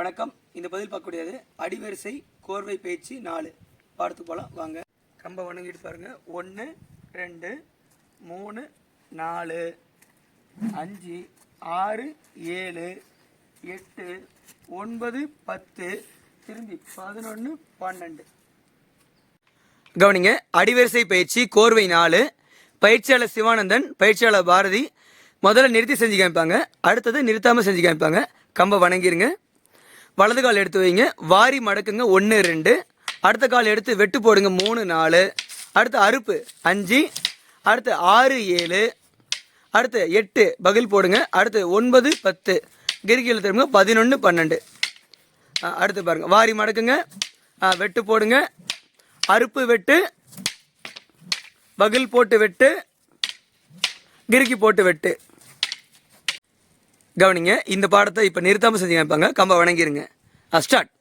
வணக்கம். இந்த பதில் பார்க்கக்கூடியது அடிவரிசை கோர்வை பயிற்சி 4 பாடத்துக்கு போகலாம் வாங்க. கம்பை வணங்கிட்டு பாருங்க. 1 2 3 4 5 6 7 8 9 10 திரும்பி 11 12. கவனிங்க. அடிவரிசை பயிற்சி கோர்வை 4. பயிற்சியாளர் சிவானந்தன், பயிற்சியாளர் பாரதி. முதல்ல நிறுத்தி செஞ்சு காமிப்பாங்க, அடுத்தது நிறுத்தாமல் செஞ்சு காமிப்பாங்க. கம்பை வணங்கிருங்க. வலது கால் எடுத்து வைங்க, வாரி மடக்குங்க 1 2. அடுத்த கால் எடுத்து வெட்டு போடுங்க 3 4. அடுத்து அறுப்பு 5. அடுத்து 6 7. அடுத்து 8 பகில் போடுங்க. அடுத்து 9 10 கிரிக்கியில் திரும்ப 11 12. அடுத்து பாருங்க, வாரி மடக்குங்க, வெட்டு போடுங்க, அறுப்பு வெட்டு, பகில் போட்டு வெட்டு, கிறுக்கி போட்டு வெட்டு. கவனிங்க. இந்த பாடத்தை இப்போ நிறுத்தாமல் செஞ்சு காமிப்பாங்க. கம்பை வணங்கிருங்க. ஸ்டார்ட்.